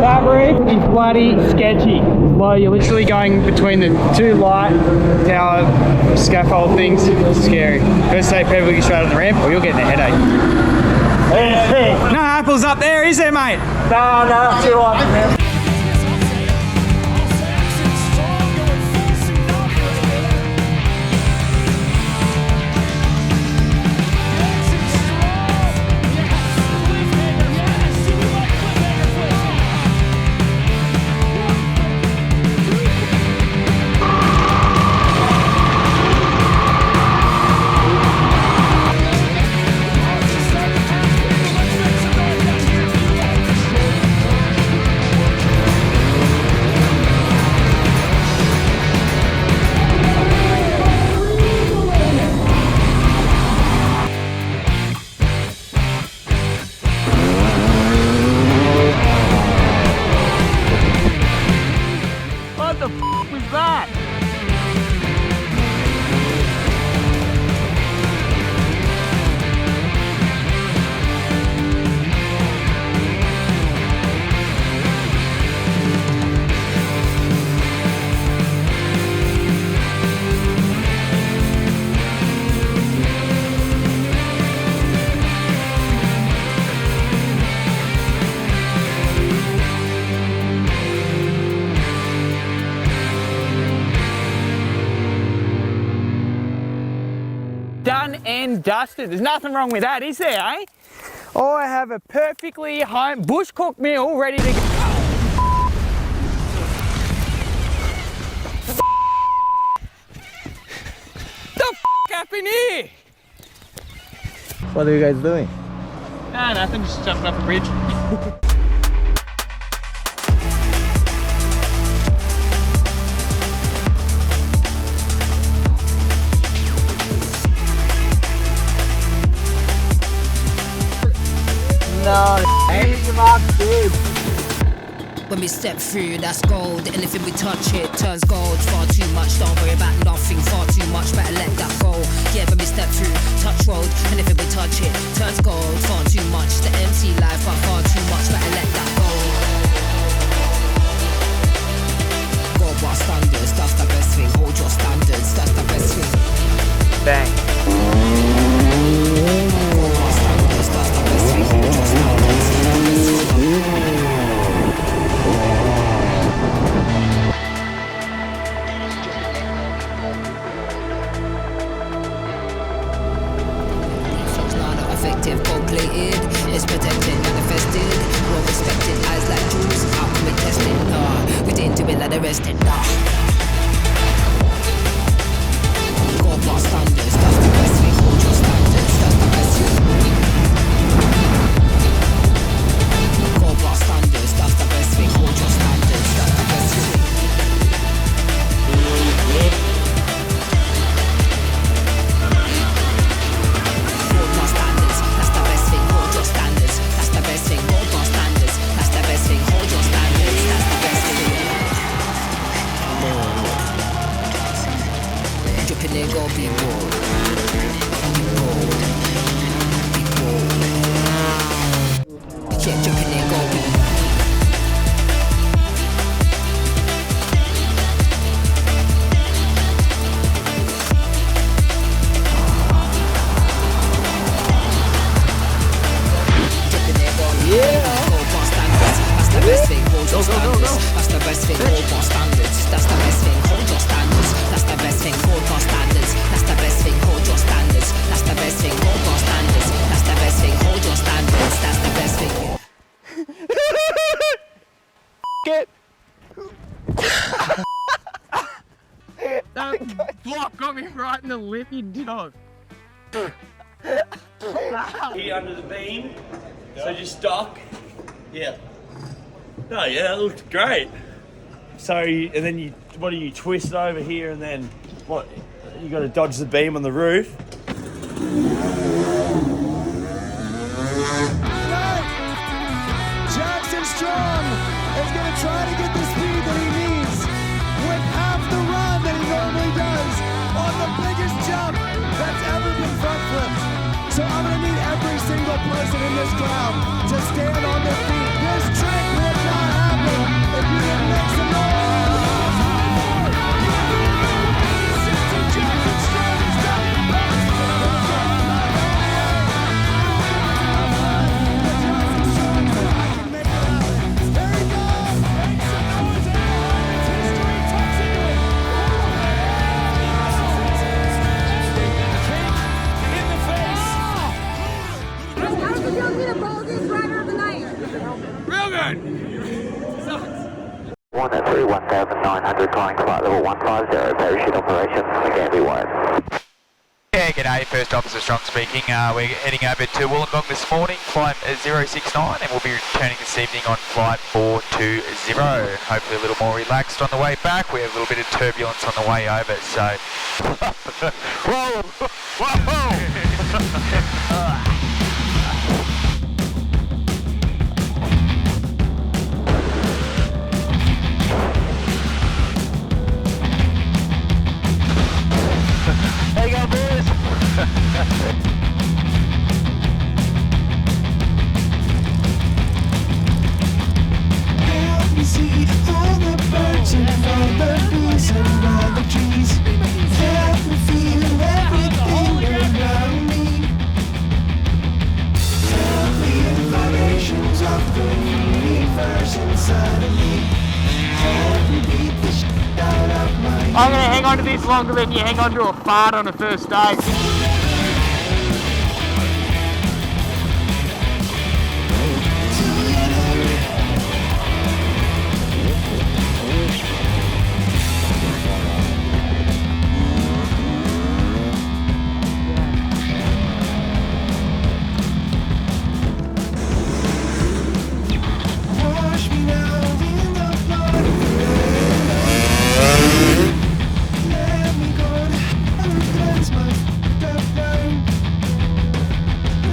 That route is bloody sketchy. Well, you're literally going between the two light tower scaffold things. It's scary. First say people get straight on the ramp or you're getting a headache. No apples up there, is there, mate? No, too hot. Done and dusted. There's nothing wrong with that, is there, eh? Oh, I have a perfectly home bush cooked meal ready to go. The f happened here? What are you guys doing? Nah, nothing, just jumping up a bridge. No, when we step through, that's gold. Anything we touch, it turns gold. Far too much, don't worry about nothing. Far too much, better let that go. Yeah, when we step through, touch road. Anything we touch, it turns gold. Far too much, the MC life, but far too much, better let that go. Go bar standards, that's the best thing. Hold your standards, that's the best thing. Bang. Go bar standards, that's the best thing. Hold your standards, that's the best thing. Gold-plated, it's protected, manifested, well respected, eyes like jewels, how can we test it? We didn't do it like the rest did, Gold bar standards, that's the best thing, hold your standards, that's the best thing. Gold bar standards, that's the best thing, hold your standards, that's the best thing. That block got me right in the lip, you dog. Here under the beam, so just stock. Yeah. Oh yeah, that looked great. So, and then you, what do you twist over here and then, what, you got to dodge the beam on the roof. Jacko Strong is going to try to get the speed that he needs with half the run that he normally does on the biggest jump that's ever been front flipped. So I'm going to need every single person in this crowd to stand on their feet. This trick will not happen. 50, parachute operation, again, B1. Yeah, g'day, First Officer Strong speaking. We're heading over to Wollongong this morning, flight 069, and we'll be returning this evening on flight 420. Hopefully a little more relaxed on the way back. We have a little bit of turbulence on the way over, so... Whoa! Whoa! How you going, boys? Help me see all the birds and all the bees and all the trees. Help me feel everything around me. Tell me the vibrations of the universe inside of me. Help me beat the shit out of my... I'm going to hang on to this longer than you hang on to a fart on a first date. Wash me now in the blood of let me go and cleanse my mind.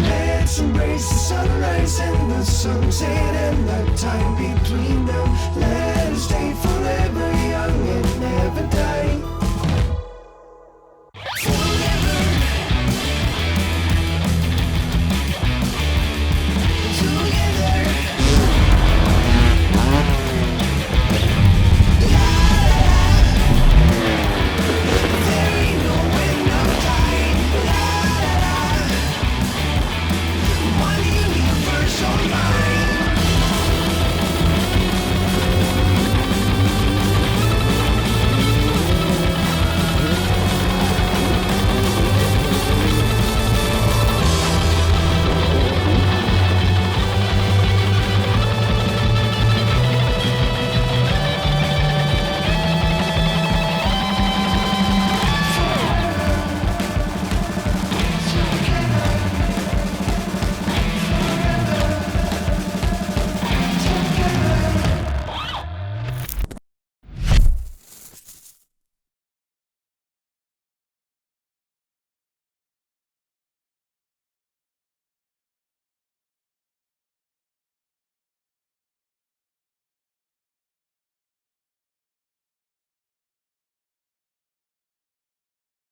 Let's embrace the sunrise and the sunset and the time between them. Let us stay for